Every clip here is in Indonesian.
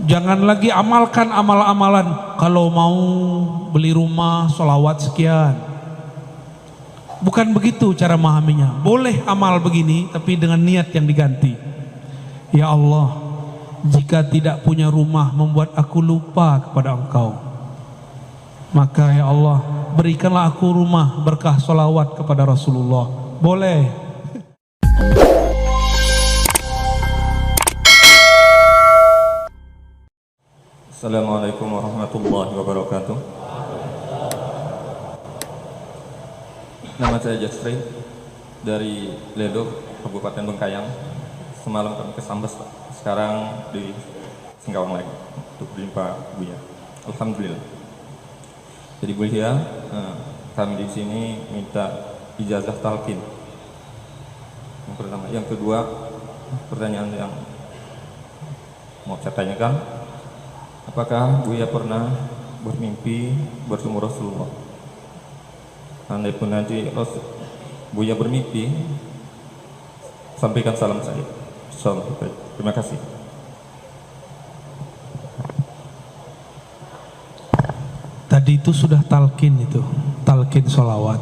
Jangan lagi amalkan amal-amalan. Kalau mau beli rumah, sholawat sekian. Bukan begitu cara memahaminya. Boleh amal begini, tapi dengan niat yang diganti. Ya Allah, jika tidak punya rumah membuat aku lupa kepada Engkau, maka ya Allah, berikanlah aku rumah berkah sholawat kepada Rasulullah. Boleh. Assalamualaikum warahmatullahi wabarakatuh. Nama saya Jasri dari Ledok, Kabupaten Bengkayang. Semalam kami ke Sambas, Pak. Sekarang di Singkawang lagi untuk berjumpa Buya. Alhamdulillah. Jadi Buya, kami di sini minta ijazah talqin. Yang pertama, yang kedua, pertanyaan yang mau saya tanyakan, apakah Buya pernah bermimpi bertemu Rasulullah? Andai pun nanti Buya bermimpi, sampaikan salam saya. Terima kasih. Tadi itu sudah talqin, itu talqin sholawat.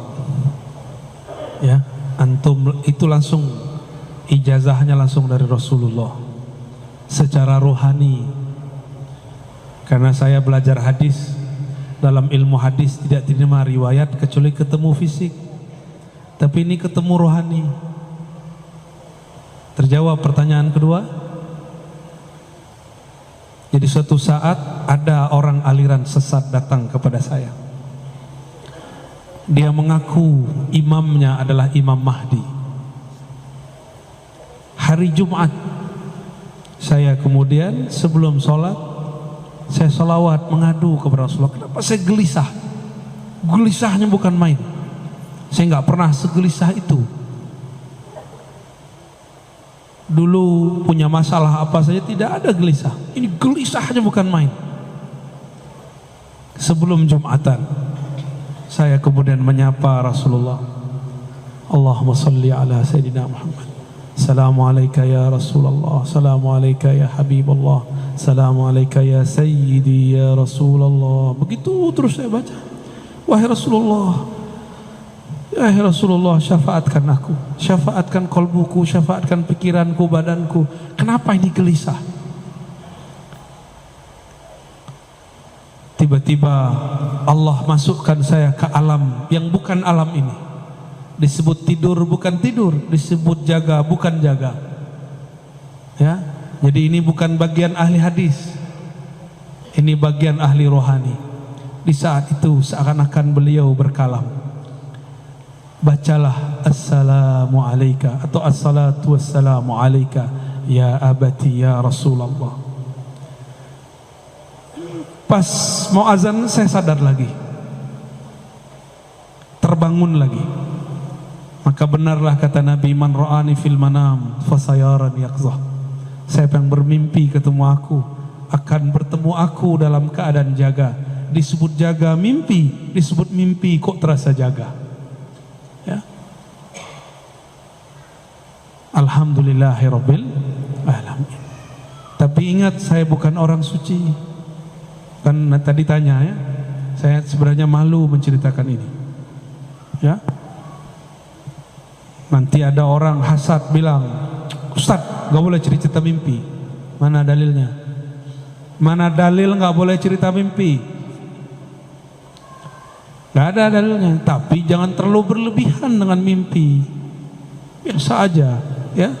Ya, antum itu langsung ijazahnya langsung dari Rasulullah secara rohani. Karena saya belajar hadis, dalam ilmu hadis tidak diterima riwayat kecuali ketemu fisik. Tapi ini ketemu rohani. Terjawab pertanyaan kedua. Jadi suatu saat ada orang aliran sesat datang kepada saya. Dia mengaku imamnya adalah Imam Mahdi. Hari Jumat, saya kemudian sebelum sholat, saya sholawat mengadu kepada Rasulullah. Kenapa saya gelisah? Gelisahnya bukan main. Saya nggak pernah segelisah itu. Dulu punya masalah apa saja tidak ada gelisah. Ini gelisahnya bukan main. Sebelum Jumatan, saya kemudian menyapa Rasulullah. Allahumma salli ala Sayyidina Muhammad. Assalamualaikum ya Rasulullah. Assalamualaikum ya Habibullah. Assalamualaikum ya Sayyidi ya Rasulullah. Begitu terus saya baca. Wahai Rasulullah, wahai Rasulullah, syafaatkan aku, syafaatkan kolbuku, syafaatkan pikiranku, badanku. Kenapa ini gelisah? Tiba-tiba Allah masukkan saya ke alam yang bukan alam ini. Disebut tidur bukan tidur, disebut jaga bukan jaga. Ya, jadi ini bukan bagian ahli hadis, ini bagian ahli rohani. Di saat itu seakan-akan beliau berkalam. Bacalah assalamu alayka atau assalatu wassalamu alayka ya abati ya Rasulullah. Pas mau azan saya sadar lagi, terbangun lagi. Maka benarlah kata Nabi, man ra'ani fil manam fasayaran yaqzah. Siapa yang bermimpi ketemu aku akan bertemu aku dalam keadaan jaga. Disebut jaga mimpi, disebut mimpi kok terasa jaga. Ya. Alhamdulillahirabbil alamin. Tapi ingat, saya bukan orang suci. Kan tadi tanya ya, saya sebenarnya malu menceritakan ini. Ya. Nanti ada orang hasad bilang, Ustaz, gak boleh cerita mimpi. Mana dalilnya? Mana dalil gak boleh cerita mimpi? Gak ada dalilnya. Tapi jangan terlalu berlebihan dengan mimpi. Biasa aja, ya.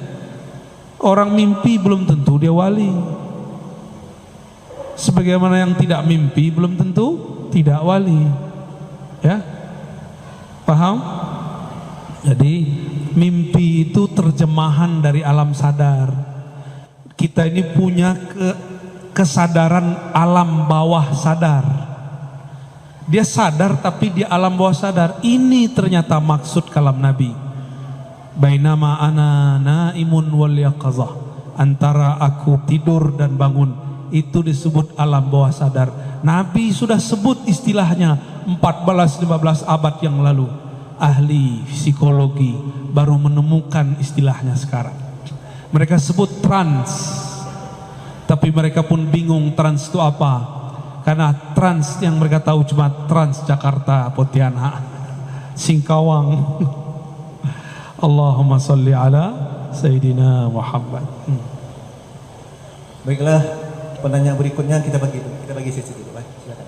Orang mimpi belum tentu dia wali. Sebagaimana yang tidak mimpi belum tentu tidak wali. Ya, paham? Jadi mimpi itu terjemahan dari alam sadar. Kita ini punya kesadaran alam bawah sadar. Dia sadar tapi di alam bawah sadar. Ini ternyata maksud kalam Nabi. Bainama ana naimun wal yaqazah. Antara aku tidur dan bangun, itu disebut alam bawah sadar. Nabi sudah sebut istilahnya 14-15 abad yang lalu. Ahli psikologi baru menemukan istilahnya sekarang. Mereka sebut trans. Tapi mereka pun bingung trans itu apa, karena trans yang mereka tahu cuma Trans Jakarta, Pontianak, Singkawang. Allahumma salli ala Sayyidina Muhammad. Baiklah, penanya berikutnya kita bagi sesi dulu, Pak. Silakan.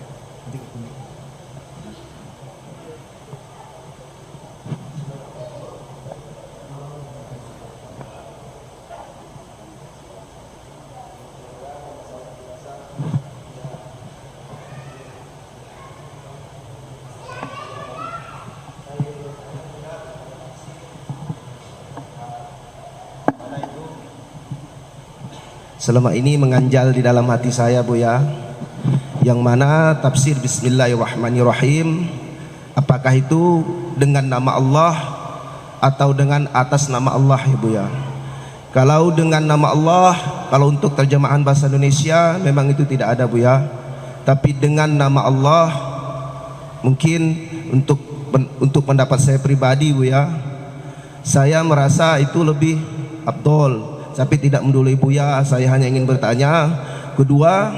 Selama ini menganjal di dalam hati saya, Buya, yang mana tafsir Bismillahirrahmanirrahim, apakah itu dengan nama Allah atau dengan atas nama Allah, ya Buya? Kalau dengan nama Allah, kalau untuk terjemahan bahasa Indonesia memang itu tidak ada, Buya. Tapi dengan nama Allah, mungkin untuk pendapat saya pribadi, Buya, saya merasa itu lebih afdol. Tapi tidak mendului Buya, saya hanya ingin bertanya. Kedua,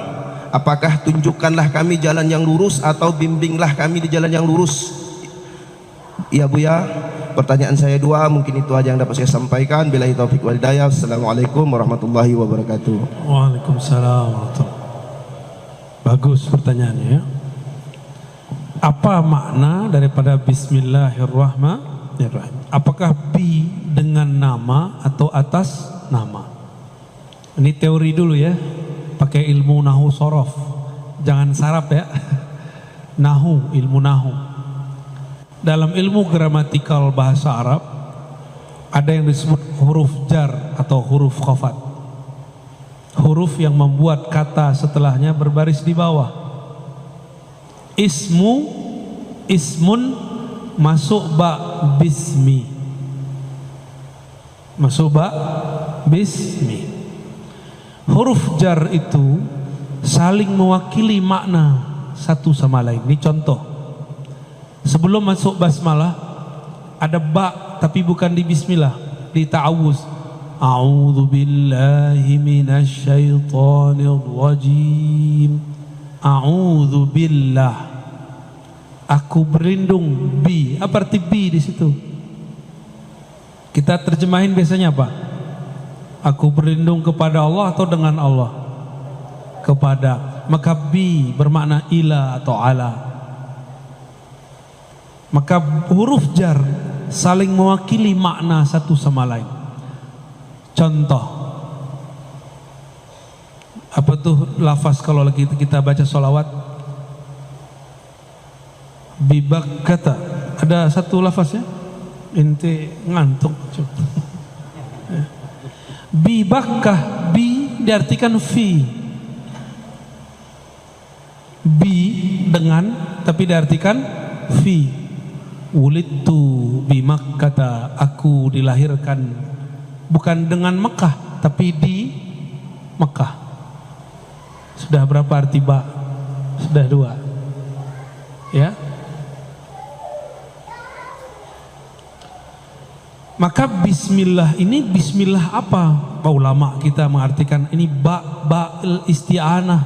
apakah tunjukkanlah kami jalan yang lurus atau bimbinglah kami di jalan yang lurus? Iya Buya, pertanyaan saya dua, mungkin itu aja yang dapat saya sampaikan. Billahi taufiq wal hidayah. Assalamualaikum warahmatullahi wabarakatuh. Waalaikumsalam warahmatullahi. Bagus pertanyaannya ya. Apa makna daripada Bismillahirrahmanirrahim? Apakah bi dengan nama atau atas nama? Ini teori dulu ya, pakai ilmu nahu sorof, jangan sarap ya. Nahu, ilmu nahu. Dalam ilmu gramatikal bahasa Arab ada yang disebut huruf jar atau huruf khafat, huruf yang membuat kata setelahnya berbaris di bawah. Ismun masuk ba bismi, masuk ba bismi. Huruf jar itu saling mewakili makna satu sama lain. Ini contoh. Sebelum masuk basmalah ada ba tapi bukan di bismillah, di ta'awuz. A'udzu billahi minasyaitonir rajim. A'udzu billah. Aku berlindung bi. Apa arti bi di situ? Kita terjemahin biasanya apa? Aku berlindung kepada Allah atau dengan Allah? Kepada. Maka bi bermakna ila atau ala. Maka huruf jar saling mewakili makna satu sama lain. Contoh, apa tuh lafaz kalau lagi kita baca sholawat? Bibak kata. Ada satu lafaz ya? Inti ngantuk. Bibakkah, bi diartikan fi. Bi dengan tapi diartikan fi. Wulidtu bi Makkah, aku dilahirkan bukan dengan Mekah tapi di Mekah. Sudah berapa arti ba? Sudah dua. Ya. Maka bismillah ini bismillah apa? Pak ulama kita mengartikan ini ba isti'anah.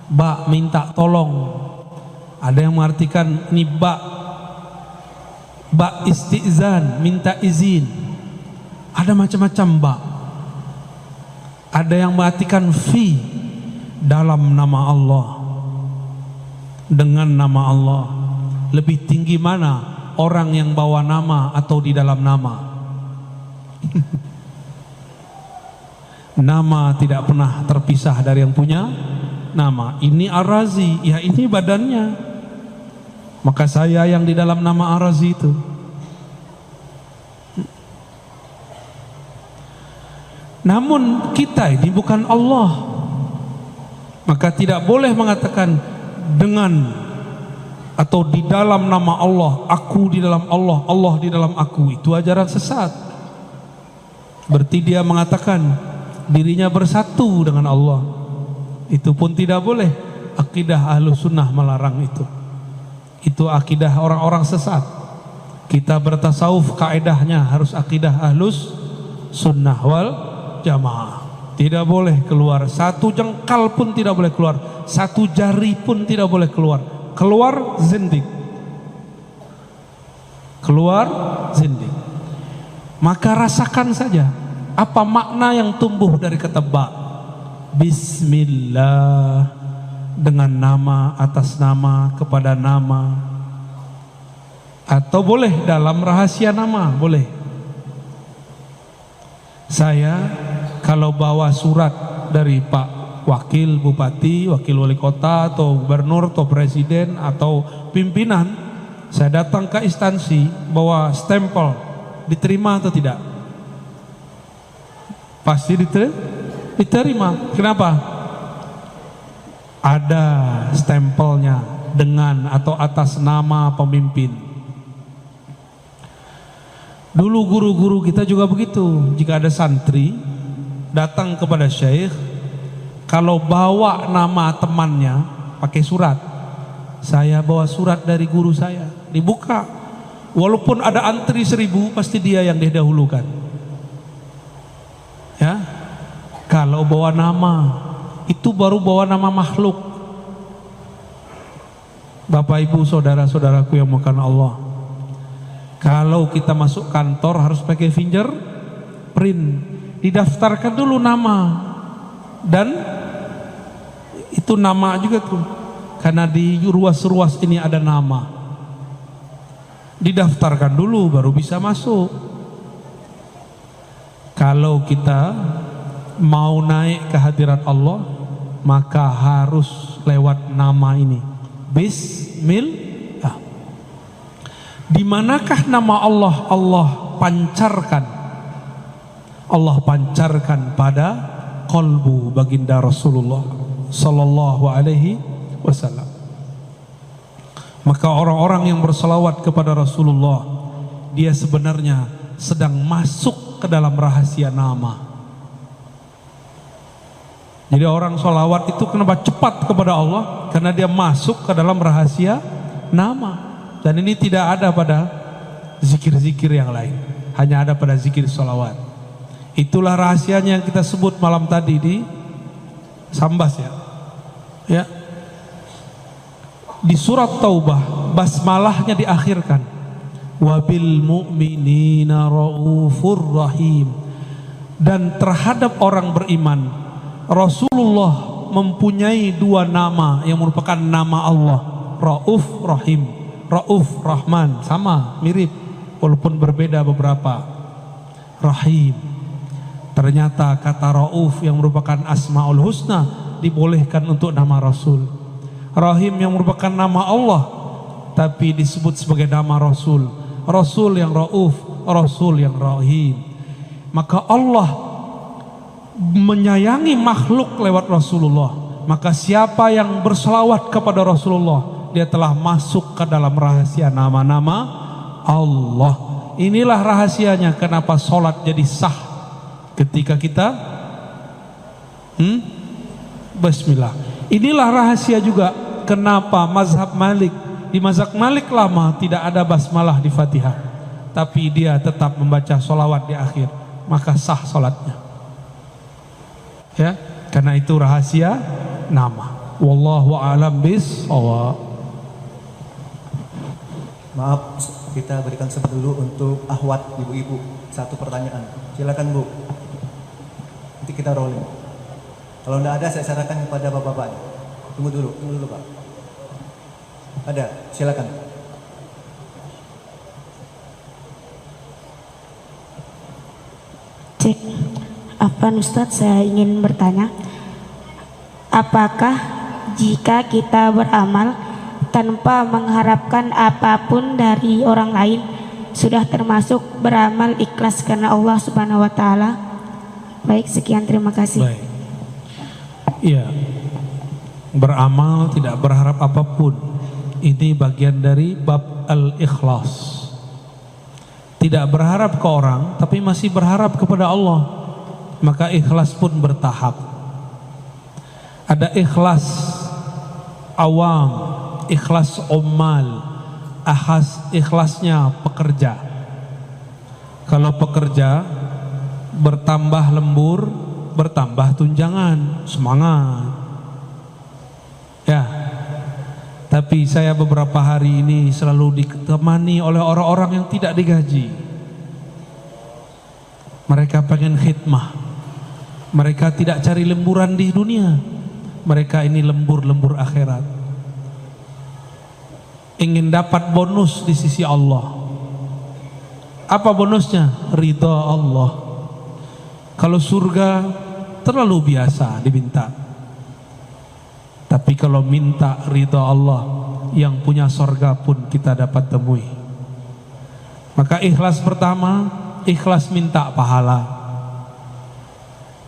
Ba minta tolong. Ada yang mengartikan ini ba istizan, minta izin. Ada macam-macam ba. Ada yang mengartikan fi, dalam nama Allah, dengan nama Allah. Lebih tinggi mana orang yang bawa nama atau di dalam nama? Nama tidak pernah terpisah dari yang punya nama. Ini Ar-Razi, ya ini badannya. Maka saya yang di dalam nama Ar-Razi itu. Namun kita ini bukan Allah. Maka tidak boleh mengatakan dengan atau di dalam nama Allah, aku di dalam Allah, Allah di dalam aku. Itu ajaran sesat. Berarti dia mengatakan dirinya bersatu dengan Allah. Itu pun tidak boleh. Akidah Ahlus Sunnah melarang itu. Itu akidah orang-orang sesat. Kita bertasawuf kaedahnya harus akidah Ahlus Sunnah wal Jamaah. Tidak boleh keluar, satu jengkal pun tidak boleh keluar, satu jari pun tidak boleh keluar. Keluar zindik. Keluar zindik. Maka rasakan saja apa makna yang tumbuh dari kata ba. Bismillah, dengan nama, atas nama, kepada nama. Atau boleh dalam rahasia nama, boleh. Saya kalau bawa surat dari Pak Wakil Bupati, Wakil Wali Kota, atau Gubernur, atau Presiden, atau pimpinan, saya datang ke instansi bawa stempel, diterima atau tidak? Pasti diterima. Kenapa? Ada stempelnya dengan atau atas nama pemimpin. Dulu guru-guru kita juga begitu. Jika ada santri datang kepada syekh, kalau bawa nama temannya pakai surat, saya bawa surat dari guru saya, dibuka. Walaupun ada antri 1000, pasti dia yang didahulukan. Ya, kalau bawa nama itu baru bawa nama makhluk. Bapak Ibu saudara-saudaraku yang makan Allah, kalau kita masuk kantor harus pakai fingerprint, didaftarkan dulu nama, dan itu nama juga tuh, karena di ruas-ruas ini ada nama, didaftarkan dulu baru bisa masuk. Kalau kita mau naik ke hadirat Allah, maka harus lewat nama ini, Bismillah. Di manakah nama Allah? Allah pancarkan pada qalbu baginda Rasulullah sallallahu alaihi wasallam. Maka orang-orang yang berselawat kepada Rasulullah, dia sebenarnya sedang masuk ke dalam rahasia nama. Jadi orang sholawat itu kenapa cepat kepada Allah? Karena dia masuk ke dalam rahasia nama. Dan ini tidak ada pada zikir-zikir yang lain, hanya ada pada zikir sholawat. Itulah rahasianya yang kita sebut malam tadi di Sambas, ya. Di surat Taubah basmalahnya diakhirkan, wabil mu'minina raufur rahim. Dan terhadap orang beriman, Rasulullah mempunyai 2 nama yang merupakan nama Allah, Rauf Rahim. Rauf Rahman, sama, mirip, walaupun berbeda beberapa. Rahim, ternyata kata Rauf yang merupakan Asmaul Husna dibolehkan untuk nama Rasul. Rahim yang merupakan nama Allah tapi disebut sebagai nama Rasul. Rasul yang Rauf, Rasul yang Rahim. Maka Allah menyayangi makhluk lewat Rasulullah. Maka siapa yang berselawat kepada Rasulullah, dia telah masuk ke dalam rahasia nama-nama Allah. Inilah rahasianya kenapa sholat jadi sah ketika kita Bismillah. Inilah rahasia juga kenapa mazhab Malik, di mazhab Malik lama tidak ada basmalah di Fatihah, tapi dia tetap membaca sholawat di akhir, maka sah sholatnya. Ya, karena itu rahasia nama. Wallahu a'lam bishawab. Maaf, kita berikan dulu untuk akhwat ibu-ibu. 1 pertanyaan. Silakan Bu. Nanti kita rolling. Kalau tidak ada, saya sarankan kepada bapak-bapak. Tunggu dulu Pak. Ada, silakan. Cek. Afwan Ustadz, saya ingin bertanya, apakah jika kita beramal tanpa mengharapkan apapun dari orang lain sudah termasuk beramal ikhlas karena Allah Subhanahu wa taala? Baik, sekian, terima kasih. Baik. Iya. Beramal tidak berharap apapun. Ini bagian dari bab al-ikhlas. Tidak berharap ke orang tapi masih berharap kepada Allah. Maka ikhlas pun bertahap. Ada ikhlas awam, ikhlas ummal, ikhlasnya pekerja. Kalau pekerja bertambah lembur, bertambah tunjangan, semangat. Ya. Tapi saya beberapa hari ini selalu ditemani oleh orang-orang yang tidak digaji. Mereka pengen khidmah. Mereka tidak cari lemburan di dunia. Mereka ini lembur-lembur akhirat. Ingin dapat bonus di sisi Allah. Apa bonusnya? Ridha Allah. Kalau surga terlalu biasa diminta. Tapi kalau minta ridha Allah, yang punya surga pun kita dapat temui. Maka ikhlas pertama, ikhlas minta pahala.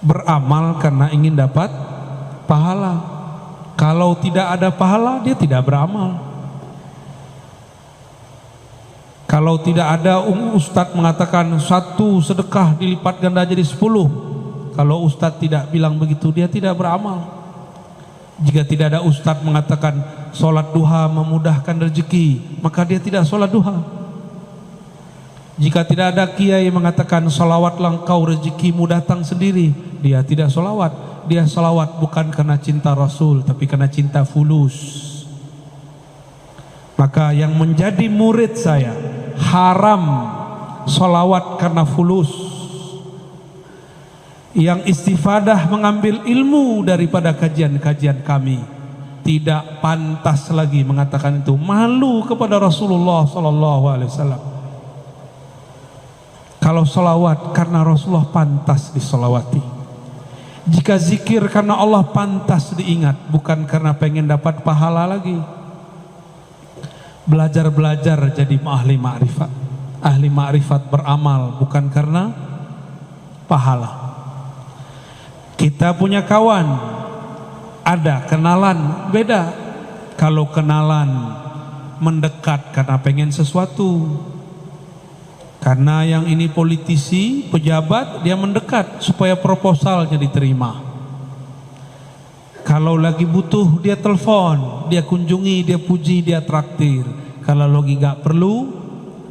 Beramal karena ingin dapat pahala. Kalau tidak ada pahala, dia tidak beramal. Kalau tidak ada, Ustadz mengatakan 1 sedekah dilipat ganda jadi 10. Kalau Ustadz tidak bilang begitu, dia tidak beramal. Jika tidak ada Ustadz mengatakan sholat duha memudahkan rezeki, maka dia tidak sholat duha. Jika tidak ada kiai mengatakan sholawatlah engkau rezekimu datang sendiri, dia tidak sholawat. Dia sholawat bukan karena cinta Rasul, tapi karena cinta fulus. Maka yang menjadi murid saya haram sholawat karena fulus. Yang istifadah mengambil ilmu daripada kajian-kajian kami, tidak pantas lagi mengatakan itu. Malu kepada Rasulullah SAW. Kalau sholawat karena Rasulullah pantas disolawati. Jika zikir karena Allah pantas diingat, bukan karena pengen dapat pahala lagi. Belajar-belajar jadi ahli ma'rifat. Ahli ma'rifat beramal bukan karena pahala. Kita punya kawan, ada kenalan, beda. Kalau kenalan mendekat karena pengen sesuatu. Karena yang ini politisi, pejabat, dia mendekat supaya proposalnya diterima. Kalau lagi butuh, dia telepon, dia kunjungi, dia puji, dia traktir. Kalau lagi gak perlu,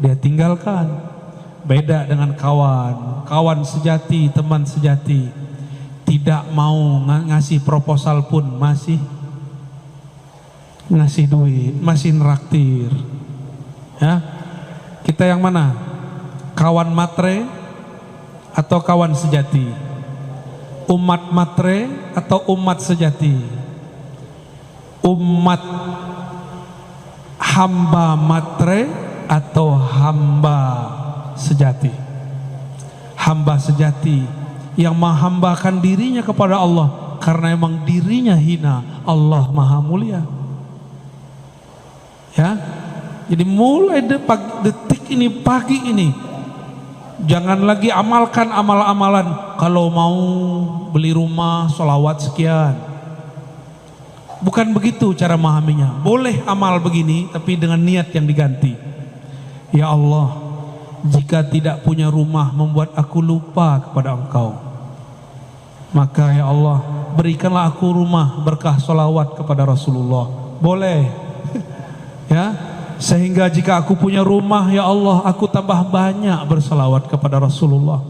dia tinggalkan. Beda dengan kawan, kawan sejati, teman sejati. Tidak mau ngasih proposal pun masih ngasih duit, masih neraktir. Ya, kita yang mana? Kawan matre atau kawan sejati? Umat matre atau umat sejati? Umat hamba matre atau hamba sejati? Hamba sejati yang menghambakan dirinya kepada Allah karena emang dirinya hina, Allah maha mulia. Ya, jadi mulai detik ini, pagi ini, jangan lagi amalkan amal-amalan. Kalau mau beli rumah, sholawat sekian. Bukan begitu cara memahaminya. Boleh amal begini, tapi dengan niat yang diganti. Ya Allah, jika tidak punya rumah membuat aku lupa kepada Engkau, maka ya Allah berikanlah aku rumah berkah sholawat kepada Rasulullah. Boleh. Ya, sehingga jika aku punya rumah, ya Allah, aku tambah banyak bersalawat kepada Rasulullah.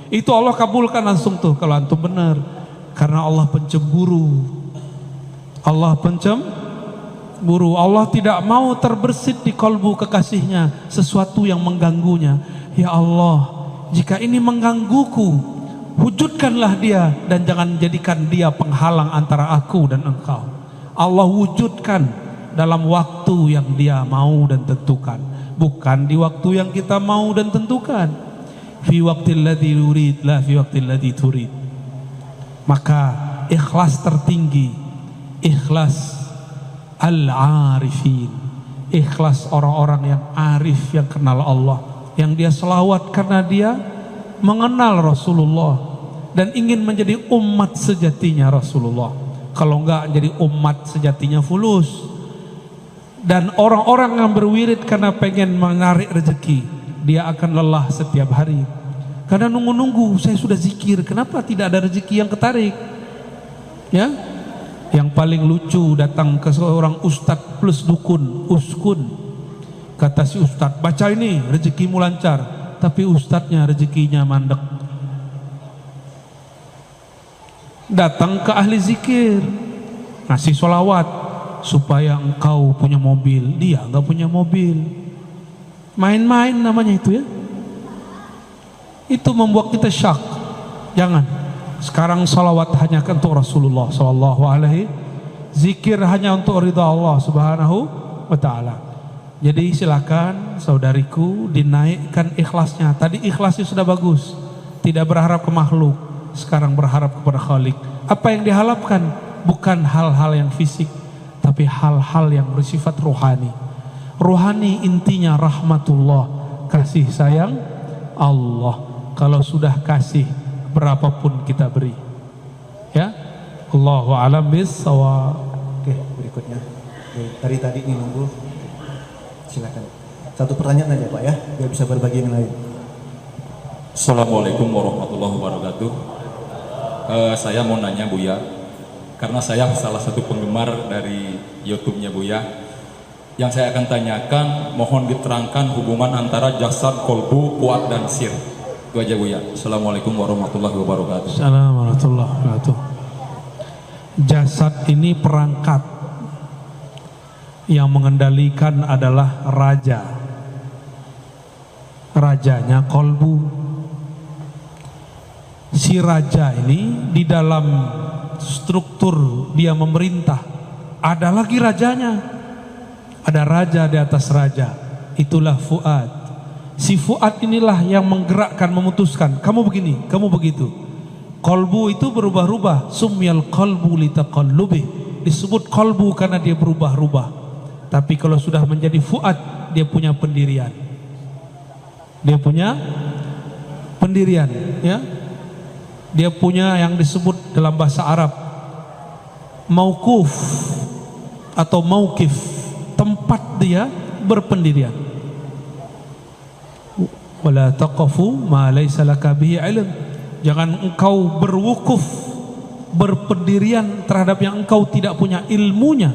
Itu Allah kabulkan langsung tuh kalau antum benar. Karena Allah pencemburu. Allah pencemburu. Allah tidak mau terbersit di kalbu kekasihnya sesuatu yang mengganggunya. Ya Allah, jika ini menggangguku, wujudkanlah dia dan jangan jadikan dia penghalang antara aku dan engkau. Allah wujudkan dalam waktu yang dia mau dan tentukan, bukan di waktu yang kita mau dan tentukan. Fi waqtil ladzi yurid la fi waqtil ladzi turid. Maka ikhlas tertinggi, ikhlas al-arifin, ikhlas orang-orang yang arif, yang kenal Allah, yang dia selawat karena dia mengenal Rasulullah dan ingin menjadi umat sejatinya Rasulullah. Kalau enggak jadi umat sejatinya fulus. Dan orang-orang yang berwirid karena pengen menarik rezeki, dia akan lelah setiap hari. Karena nunggu-nunggu, saya sudah zikir, kenapa tidak ada rezeki yang ketarik? Ya, yang paling lucu datang ke seorang ustadz plus dukun, uskun. Kata si ustadz, baca ini rezekimu lancar. Tapi ustadznya rezekinya mandek. datang ke ahli zikir, ngasih sholawat supaya engkau punya mobil, dia nggak punya mobil. Main-main namanya itu ya. Itu membuat kita syak. Jangan. Sekarang sholawat hanya untuk Rasulullah Sallallahu Alaihi, zikir hanya untuk ridha Allah Subhanahu wa Ta'ala. Jadi silakan saudariku dinaikkan ikhlasnya. Tadi ikhlasnya sudah bagus, tidak berharap ke makhluk, sekarang berharap kepada Khalik. Apa yang diharapkan bukan hal-hal yang fisik, tapi hal-hal yang bersifat rohani. Rohani intinya rahmatullah, kasih sayang Allah. Kalau sudah kasih, berapapun kita beri. Ya, Allahu a'lam bis-shawab. Oke, berikutnya. Dari tadi ini nunggu. Silakan. Satu pertanyaan aja Pak ya, biar bisa berbagi yang lain. Assalamualaikum warahmatullahi wabarakatuh. Saya mau nanya Buya, karena saya salah satu penggemar dari YouTube-nya Buya. Yang saya akan tanyakan, mohon diterangkan hubungan antara jasad, kolbu, fuad dan sir. Itu aja Buya. Assalamualaikum warahmatullahi wabarakatuh. Assalamualaikum warahmatullahi wabarakatuh. Jasad ini perangkat, yang mengendalikan adalah raja. Rajanya kolbu. Si raja ini di dalam struktur dia memerintah, ada lagi rajanya. Ada raja di atas raja. Itulah fuad. Si fuad inilah yang menggerakkan, memutuskan. Kamu begini, kamu begitu. Kolbu itu berubah-ubah. Sumyal qalbu litaqallubih. Disebut kolbu karena dia berubah-ubah. Tapi kalau sudah menjadi fuad, dia punya pendirian. Dia punya pendirian, ya. Dia punya yang disebut dalam bahasa Arab mauquf atau mauqif, tempat dia berpendirian. Wala taqafu ma laysa laka bihi ilm. Jangan engkau berwukuf, berpendirian terhadap yang engkau tidak punya ilmunya.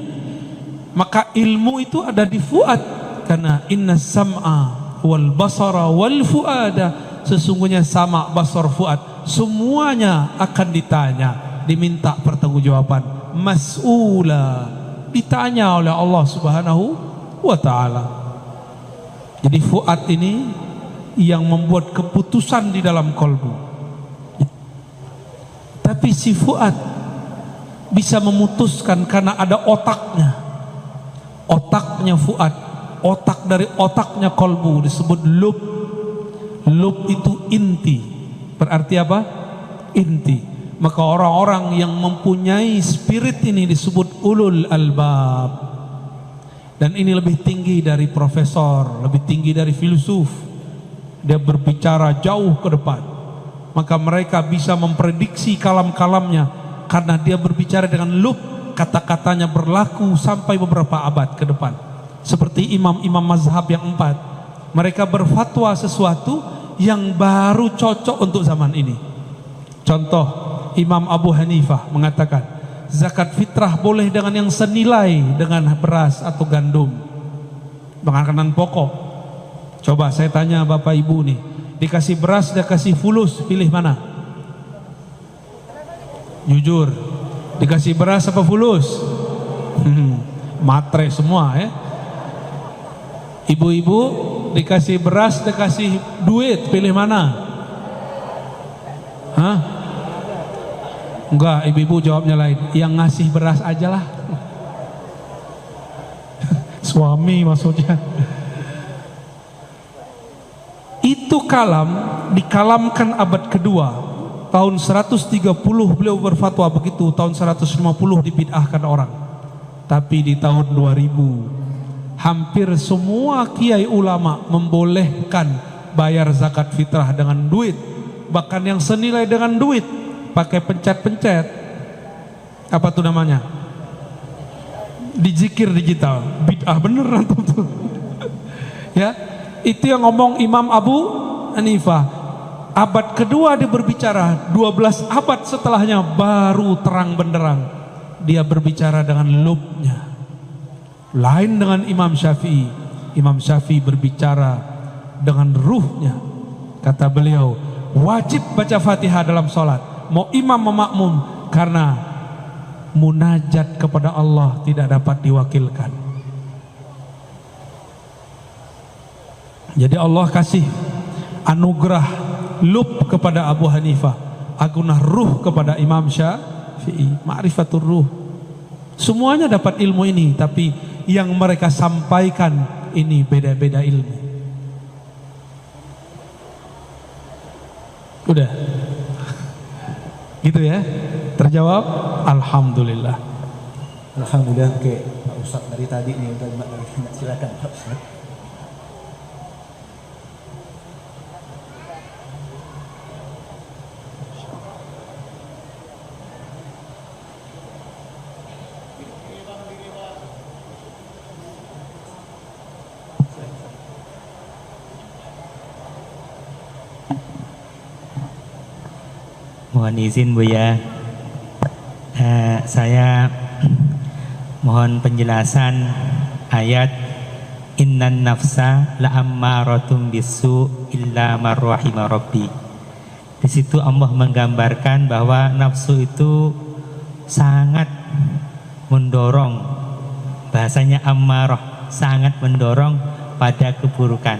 Maka ilmu itu ada di fuad, karena inna sam'a wal basara wal fuada, sesungguhnya sama, basar, fuad semuanya akan ditanya, diminta pertanggungjawaban, mas'ula, ditanya oleh Allah Subhanahu wa Ta'ala. Jadi fuad ini yang membuat keputusan di dalam kolbu. Tapi si fuad bisa memutuskan karena ada otaknya. Otaknya fuad, otak dari otaknya kolbu disebut lub. Lub itu inti. Berarti apa? Inti. Maka orang-orang yang mempunyai spirit ini disebut ulul albab. Dan ini lebih tinggi dari profesor, lebih tinggi dari filsuf. Dia berbicara jauh ke depan. Maka mereka bisa memprediksi kalam-kalamnya karena dia berbicara dengan lub. Kata-katanya berlaku sampai beberapa abad ke depan. Seperti imam-imam mazhab yang 4, mereka berfatwa sesuatu yang baru cocok untuk zaman ini. Contoh, Imam Abu Hanifah mengatakan zakat fitrah boleh dengan yang senilai dengan beras atau gandum, makanan pokok. Coba saya tanya Bapak Ibu nih, dikasih beras, dikasih fulus, pilih mana? Jujur, dikasih beras apa fulus? Matre semua ya. Ibu-ibu dikasih beras, dikasih duit, pilih mana? Hah? Enggak, ibu-ibu jawabnya lain. Yang ngasih beras aja lah. Suami maksudnya. Itu kalam dikalamkan abad kedua. Tahun 130 beliau berfatwa begitu, tahun 150 dibid'ahkan orang. Tapi di tahun 2000 hampir semua kiai ulama membolehkan bayar zakat fitrah dengan duit, bahkan yang senilai dengan duit, pakai pencet-pencet. Apa tuh namanya? Di zikir digital. Bid'ah beneran tuh. Ya, itu yang ngomong Imam Abu Hanifah. Abad kedua dia berbicara, 12 abad setelahnya baru terang benderang dia berbicara dengan lubnya. Lain dengan Imam Syafi'i. Imam Syafi'i berbicara dengan ruhnya. Kata beliau, wajib baca Fatihah dalam sholat. Mau imam mau makmum, Karena munajat kepada Allah tidak dapat diwakilkan. Jadi Allah kasih anugerah lub kepada Abu Hanifah, agunah ruh kepada Imam Syafi'i, ma'rifatur ruh. Semuanya dapat ilmu ini, tapi yang mereka sampaikan ini beda-beda ilmu. Udah gitu ya, terjawab. Alhamdulillah. Alhamdulillah. Oke, Pak Ustadz dari tadi nih udah 5 kali tanya. Silakan Pak Ustadz. Mohon izin Buya, saya mohon penjelasan ayat innan nafsa la'ammaratun bisu illa marrahima rabbi. Di situ Allah menggambarkan bahwa nafsu itu sangat mendorong, bahasanya ammarah, sangat mendorong pada keburukan.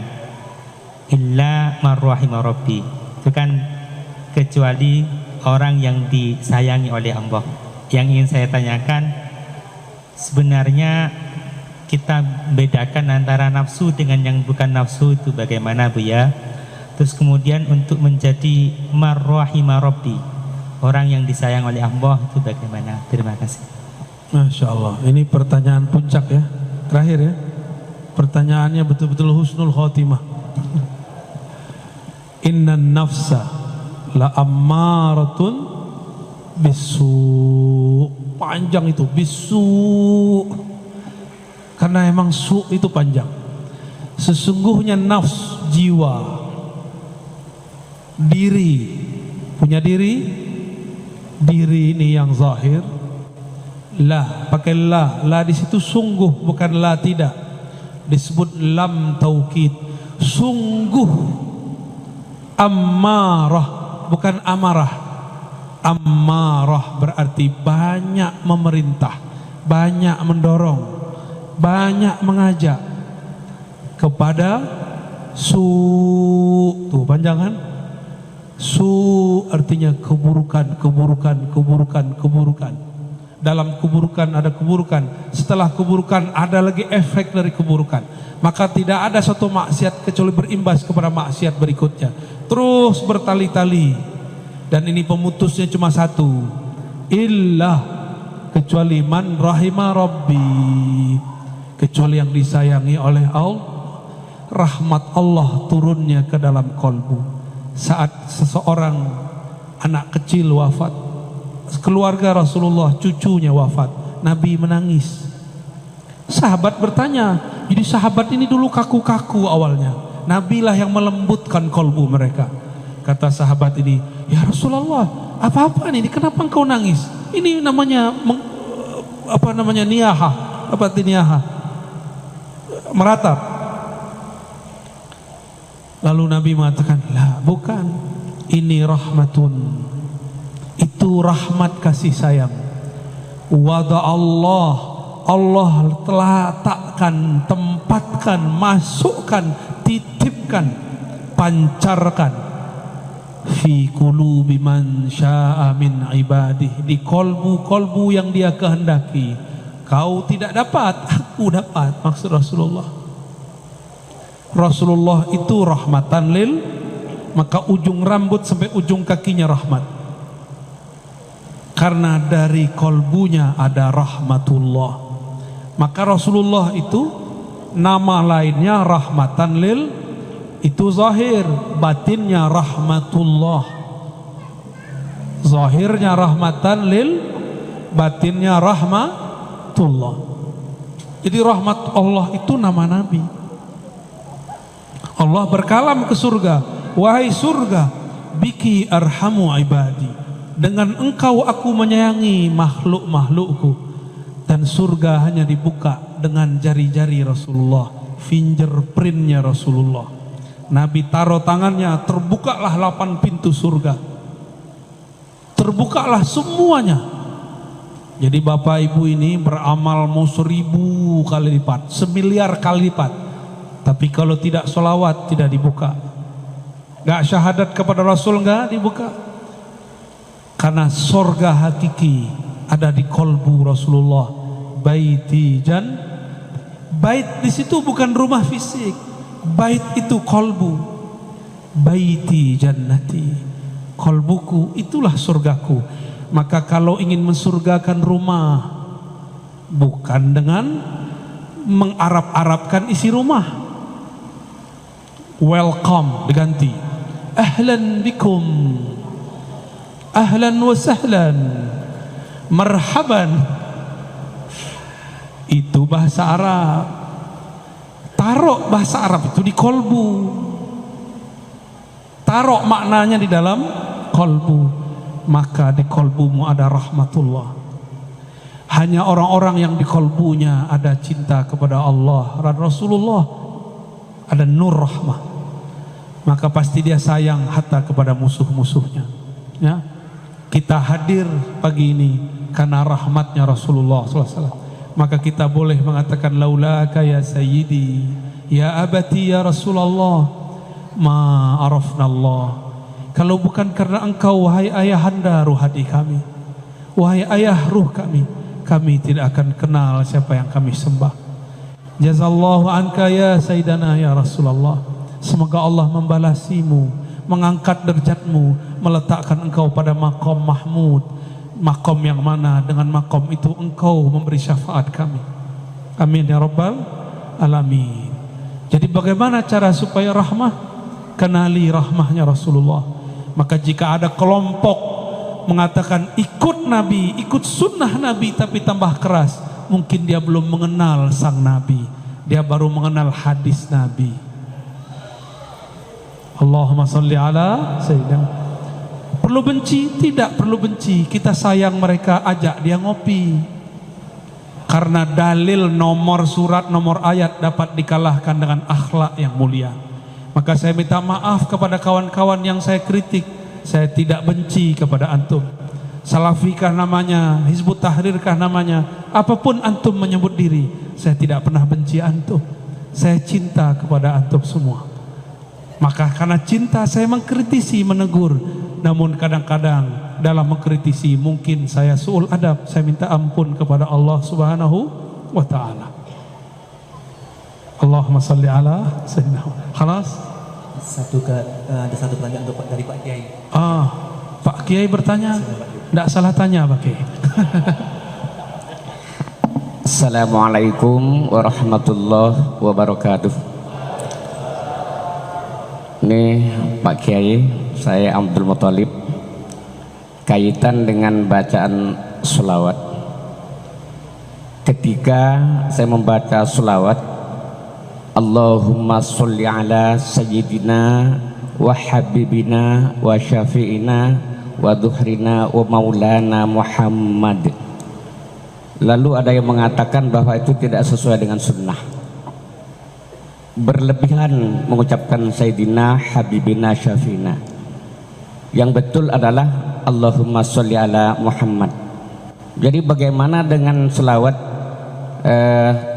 Illa marrahima rabbi, itu kan kecuali orang yang disayangi oleh Allah. Yang ingin saya tanyakan, sebenarnya kita bedakan antara nafsu dengan yang bukan nafsu itu bagaimana Bu ya? Terus kemudian untuk menjadi marrahima rabbi, orang yang disayang oleh Allah itu bagaimana? Terima kasih. Masya Allah, ini pertanyaan puncak ya, terakhir ya. Pertanyaannya betul-betul husnul khotimah. Innan nafsa la ammaratun bisu. Panjang itu bisu, karena emang su itu panjang. Sesungguhnya nafs, jiwa, diri, punya diri. Diri ini yang zahir. La, pakai la di situ sungguh, bukan la tidak. Disebut lam taukid, sungguh. Ammarah, bukan amarah. Ammarah berarti banyak memerintah, banyak mendorong, banyak mengajak kepada su. Tuh panjang kan? Su artinya keburukan, keburukan, keburukan, keburukan. Dalam keburukan ada keburukan, setelah keburukan ada lagi efek dari keburukan. Maka tidak ada satu maksiat kecuali berimbas kepada maksiat berikutnya, terus bertali-tali. Dan ini pemutusnya cuma satu, illah, kecuali man rahima rabbi, kecuali yang disayangi oleh Allah. Rahmat Allah turunnya ke dalam kolbu saat seseorang anak kecil wafat. Keluarga Rasulullah, cucunya wafat, Nabi menangis. Sahabat bertanya, jadi sahabat ini dulu kaku-kaku awalnya, Nabi lah yang melembutkan kolbu mereka. Kata sahabat ini, ya Rasulullah, apa-apa nih, kenapa engkau nangis? Ini namanya niyaha, apa niyaha? Meratap. Lalu Nabi mengatakan, lah bukan, ini rahmatun, itu rahmat kasih sayang. Wada Allah telah takkan, tempatkan, masukkan, titipkan, pancarkan fi qulubi man syaa min ibadih, di kolbu-kolbu yang dia kehendaki. Kau tidak dapat, aku dapat, maksud Rasulullah. Rasulullah itu rahmatan lil, maka ujung rambut sampai ujung kakinya rahmat, karena dari kolbunya ada rahmatullah. Maka Rasulullah itu nama lainnya rahmatan lil, itu zahir, batinnya rahmatullah. Zahirnya rahmatan lil, batinnya rahmatullah. Jadi rahmat Allah itu nama Nabi. Allah berkalam ke surga, wahai surga, biki arhamu ibadi, dengan engkau aku menyayangi makhluk-makhlukku. Dan surga hanya dibuka dengan jari-jari Rasulullah, fingerprintnya Rasulullah. Nabi taruh tangannya, terbukalah 8 pintu surga. terbukalah semuanya. Jadi bapak ibu ini beramal mau 1000 kali lipat, 1.000.000 kali lipat, tapi kalau tidak sholawat tidak dibuka. Gak syahadat kepada Rasul gak dibuka. Karena sorga hakiki ada di kolbu Rasulullah. Baiti jan, bait di situ bukan rumah fisik, bait itu kolbu. Baiti jannati, kolbuku itulah surgaku. Maka kalau ingin mensurgakan rumah, bukan dengan mengarab-arabkan isi rumah. Welcome diganti ahlan bikum, ahlan wa sahlan, marhaban. Itu bahasa Arab. Taruh bahasa Arab itu di kolbu, taruh maknanya di dalam kolbu. Maka di kolbumu ada rahmatullah. Hanya orang-orang yang di kolbunya ada cinta kepada Allah dan Rasulullah, ada nur rahmah, maka pasti dia sayang hatta kepada musuh-musuhnya. Ya, kita hadir pagi ini karena rahmatnya Rasulullah SAW. Maka kita boleh mengatakan laulaka ya sayyidi, ya abati ya Rasulullah, ma arafna Allah. Kalau bukan karena engkau wahai ayahanda ruh hati kami, wahai ayah ruh kami, kami tidak akan kenal siapa yang kami sembah. Jazallahu anka ya sayyidana ya Rasulullah. Semoga Allah membalasimu, mengangkat derajatmu, meletakkan engkau pada makom mahmud, makom yang mana dengan makom itu engkau memberi syafaat kami. Amin ya rabbal alamin. Jadi bagaimana cara supaya rahmah? Kenali rahmahnya Rasulullah. Maka jika ada kelompok mengatakan ikut Nabi, ikut sunnah Nabi, tapi tambah keras, mungkin dia belum mengenal sang Nabi, dia baru mengenal hadis Nabi. Allahumma salli ala sayyidina. Perlu benci? Tidak perlu benci. Kita sayang mereka, ajak dia ngopi. Karena dalil nomor surat, nomor ayat dapat dikalahkan dengan akhlak yang mulia. Maka saya minta maaf kepada kawan-kawan yang saya kritik. Saya tidak benci kepada antum. Salafikah namanya, Hizbut Tahrirkah namanya, apapun antum menyebut diri, saya tidak pernah benci antum. Saya cinta kepada antum semua. Maka karena cinta saya mengkritisi, menegur. Namun kadang-kadang dalam mengkritisi mungkin saya su'ul adab. Saya minta ampun kepada Allah Subhanahu wa ta'ala. Allahumma salli ala sayyidina. Khalas? Ada satu pertanyaan untuk dari Pak Kiai. Pak Kiai bertanya. Tidak salah tanya Pak Kiai. Assalamualaikum warahmatullahi wabarakatuh. Ini Pak Kiai, saya Abdul Muthalib. Kaitan dengan bacaan sholawat. Ketika saya membaca sholawat, Allahumma sholli ala sayyidina wa habibina wa syafi'ina wa dhuhrina wa maulana Muhammad. Lalu ada yang mengatakan bahwa itu tidak sesuai dengan sunnah, berlebihan mengucapkan sayyidina, habibina, syafi'ina. Yang betul adalah Allahumma sholli ala Muhammad. Jadi bagaimana dengan selawat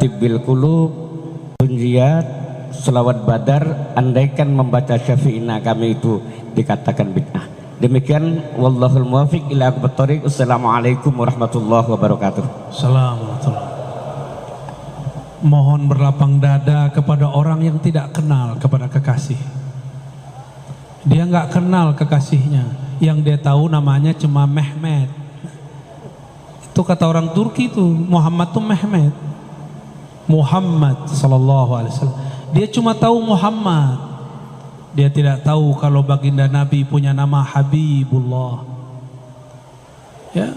tibbil qulub, tunjiyat, selawat badar, andaikan membaca syafi'ina kami itu dikatakan bid'ah. Demikian wallahul muwaffiq ila aqwamit thoriq. Assalamualaikum warahmatullahi wabarakatuh. Assalamualaikum. Mohon berlapang dada kepada orang yang tidak kenal kepada kekasih. Dia nggak kenal kekasihnya, yang dia tahu namanya cuma Mehmet. Itu kata orang Turki itu, Muhammad tuh Mehmet. Muhammad sallallahu alaihi wasallam. Dia cuma tahu Muhammad. Dia tidak tahu kalau baginda Nabi punya nama Habibullah. Ya,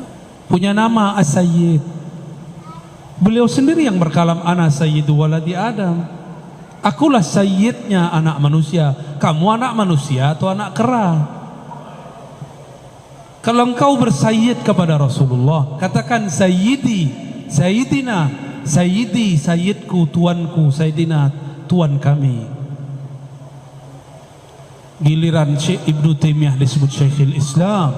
punya nama As-Sayyid. Beliau sendiri yang berkalam ana sayyidu waladi Adam. Akulah sayyidnya anak manusia. Kamu anak manusia atau anak kera? Kalau engkau bersayyid kepada Rasulullah, katakan sayyidi, sayyidina. Sayyidi, sayyidku, tuanku, sayyidina, tuan kami. Giliran Syekh Ibnu Taimiyah disebut Syekhul Islam,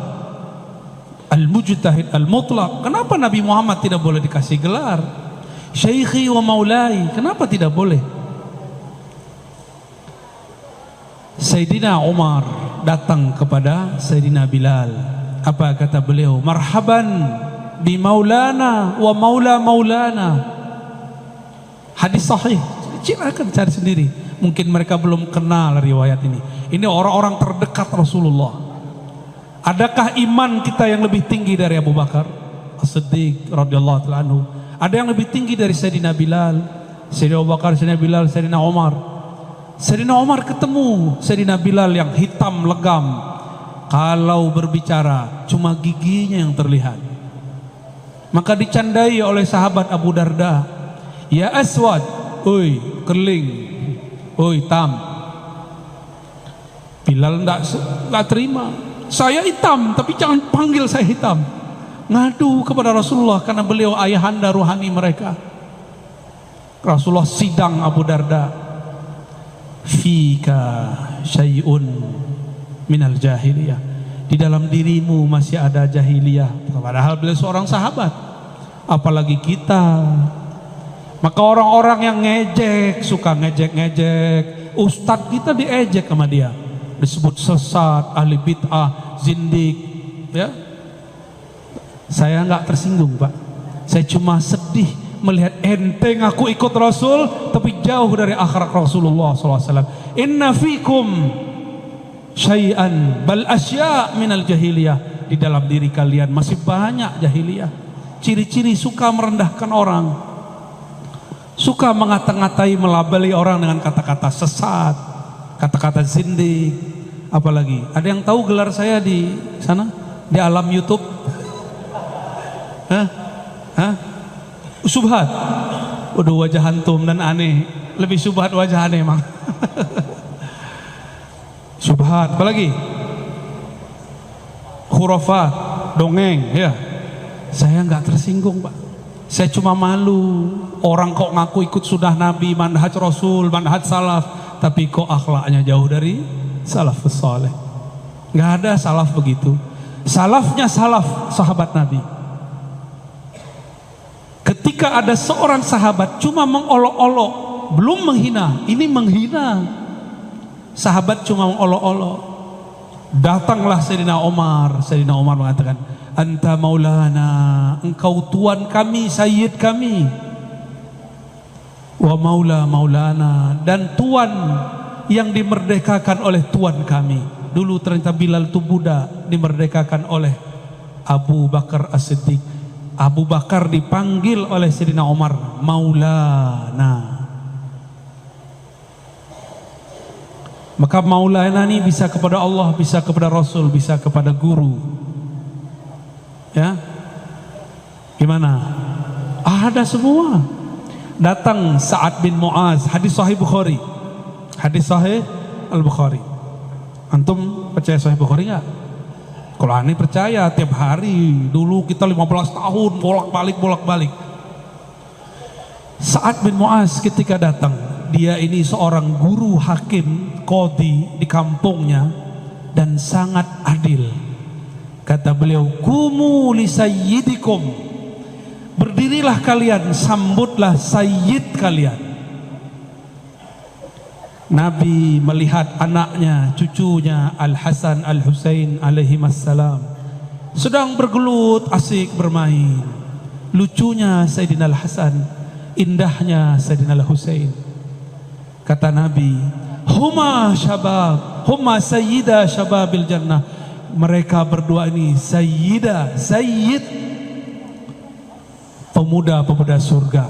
Al-Mujtahid Al-Mutlaq. Kenapa Nabi Muhammad tidak boleh dikasih gelar Syaikhi wa Maulai? Kenapa tidak boleh? Sayyidina Umar datang kepada Sayyidina Bilal. Apa kata beliau? Marhaban bi maulana wa maula maulana. Hadis sahih. Silakan cari sendiri. Mungkin mereka belum kenal riwayat ini. Ini orang-orang terdekat Rasulullah. Adakah iman kita yang lebih tinggi dari Abu Bakar As-Siddiq radhiyallahu ta'ala anhu? Ada yang lebih tinggi dari Sayyidina Bilal, Sayyidina Abu Bakar, Sayyidina Bilal, Sayyidina Umar. Sayyidina Umar ketemu Sayyidina Bilal yang hitam legam. Kalau berbicara cuma giginya yang terlihat. Maka dicandai oleh sahabat Abu Darda. Ya Aswad, oi keling, oi tam. Bilal enggak terima. Saya hitam, tapi jangan panggil saya hitam. Ngadu kepada Rasulullah karena beliau ayahanda ruhani mereka. Rasulullah sidang Abu Darda. Fika syai'un minal jahiliyah. Di dalam dirimu masih ada jahiliyah. Padahal beliau seorang sahabat. Apalagi kita. Maka orang-orang yang ngejek, suka ngejek-ngejek. Ustadz kita diejek sama dia. Disebut sesat, ahli bid'ah, zindik, ya. Saya enggak tersinggung, Pak. Saya cuma sedih melihat ente ngaku ikut Rasul tapi jauh dari akhlak Rasulullah SAW. Inna fikum syai'an bal asya' minal jahiliyah. Di dalam diri kalian masih banyak jahiliyah. Ciri-ciri suka merendahkan orang, suka mengata-ngatai, melabeli orang dengan kata-kata sesat, kata-kata zindik. Apalagi ada yang tahu gelar saya di sana di alam YouTube? Hah? Subhat. Udah wajah hantum dan aneh. Lebih subhat wajah aneh emang. Subhat. Apalagi? Khurafat, dongeng, ya. Saya nggak tersinggung, Pak. Saya cuma malu. Orang kok ngaku ikut sunnah Nabi, manhaj Rasul, manhaj salaf, tapi kok akhlaknya jauh dari salafus saleh. Nggak ada salaf begitu. Salafnya salaf sahabat Nabi. Ketika ada seorang sahabat cuma mengolok-olok, belum menghina, ini menghina. Sahabat cuma mengolok-olok. Datanglah Sayyidina Umar. Sayyidina Umar mengatakan, Anta maulana, engkau tuan kami, sayyid kami. Wa maula maulana, dan tuan yang dimerdekakan oleh tuan kami. Dulu ternyata Bilal itu budak, dimerdekakan oleh Abu Bakar As-Siddiq. Abu Bakar dipanggil oleh Sayyidina Umar maulana. Maka maulana ini bisa kepada Allah, bisa kepada Rasul, bisa kepada guru. Ya, gimana? Ada semua. Datang Sa'ad bin Mu'az, hadis Sahih Bukhari, hadis Sahih Al-Bukhari. Antum percaya Sahih Bukhari nggak? Kalau aneh percaya tiap hari. Dulu kita 15 tahun bolak-balik. Sa'ad bin Mu'az ketika datang, dia ini seorang guru hakim qadhi di kampungnya dan sangat adil. Kata beliau, kumu li sayyidikum, berdirilah kalian, sambutlah sayyid kalian. Nabi melihat anaknya, cucunya Al-Hasan Al-Husain alaihimassalam sedang bergelut asik bermain. Lucunya Sayyidina Al-Hasan, indahnya Sayyidina Al-Husain. Kata Nabi, huma syabab, huma sayyida syababil jannah. Mereka berdua ini sayyidah, sayyid, pemuda-pemuda surga.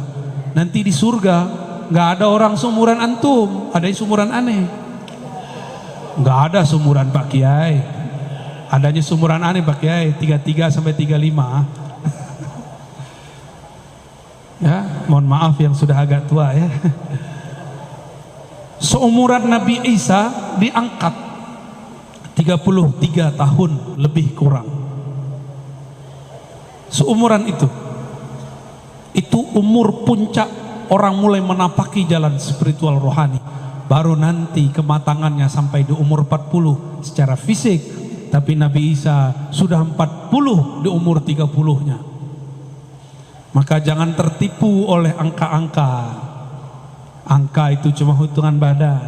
Nanti di surga nggak ada orang seumuran antum, ada yang seumuran aneh. Nggak ada seumuran Pak Kiai, adanya seumuran aneh Pak Kiai, 33 sampai 35. Ya, mohon maaf yang sudah agak tua ya. Seumuran Nabi Isa diangkat 33 tahun lebih kurang. Seumuran itu umur puncak orang mulai menapaki jalan spiritual rohani. Baru nanti kematangannya sampai di umur 40 secara fisik, tapi Nabi Isa sudah 40 di umur 30-nya. Maka jangan tertipu oleh angka-angka. Angka itu cuma hitungan badan.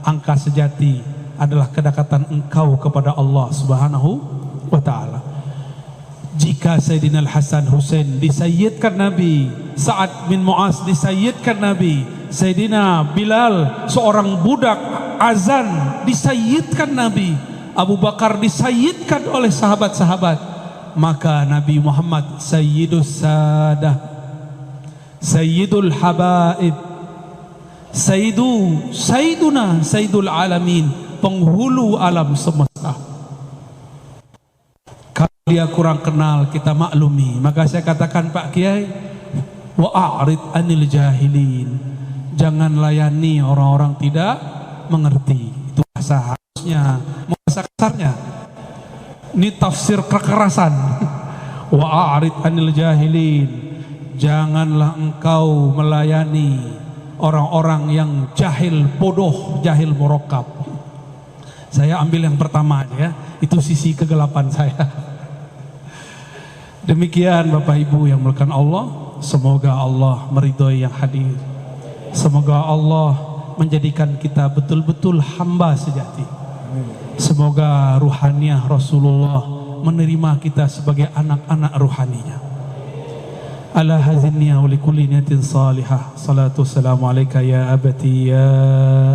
Angka sejati adalah kedekatan engkau kepada Allah Subhanahu wa ta'ala. Jika Sayyidina Al-Hasan Husain disayyidkan Nabi, Sa'ad bin Mu'az disayyidkan Nabi, Sayyidina Bilal seorang budak azan disayyidkan Nabi, Abu Bakar disayyidkan oleh sahabat-sahabat, maka Nabi Muhammad Sayyidus Sadah, Sayyidul Habaib, Sayyiduna Sayyidul Alamin, penghulu alam semesta. Kalau dia kurang kenal, kita maklumi. Maka saya katakan, Pak Kiai, wa'arid anil jahilin, jangan layani orang-orang tidak mengerti. Itu bahasa harusnya, bahasa kasarnya. Ini tafsir kekerasan. Wa'arid anil jahilin, janganlah engkau melayani orang-orang yang jahil, bodoh, jahil murakkab. Saya ambil yang pertama aja ya, itu sisi kegelapan saya. Demikian Bapak Ibu yang melakukan Allah, semoga Allah meridhoi yang hadir. Semoga Allah menjadikan kita betul-betul hamba sejati. Semoga ruhaniah Rasulullah menerima kita sebagai anak-anak ruhaninya. Ala hazinniya wa likulli niyatin salihah. Salatu wassalamu alaika ya abati ya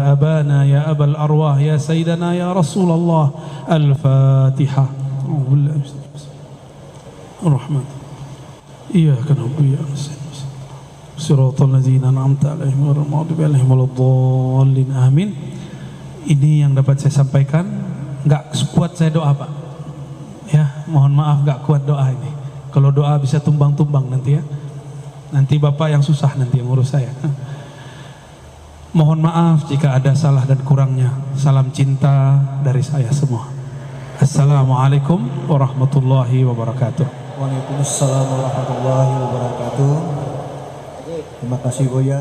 abana ya abal arwah ya sayyidana ya Rasulullah. Al-Fatihah. Ar-Rahman. Iyyaka na'budu wa iyyaka nasta'in. Shiratal ladzina an'amta 'alaihim ghairil maghdubi 'alaihim waladdallin. Amin. Ini yang dapat saya sampaikan. Enggak kuat saya doa, Pak. Ya, mohon maaf enggak kuat doa ini. Kalau doa bisa tumbang-tumbang nanti ya. Nanti Bapak yang susah nanti yang ngurus saya. Mohon maaf jika ada salah dan kurangnya. Salam cinta dari saya semua. Assalamualaikum warahmatullahi wabarakatuh. Waalaikumsalam warahmatullahi wabarakatuh. Terima kasih Buya.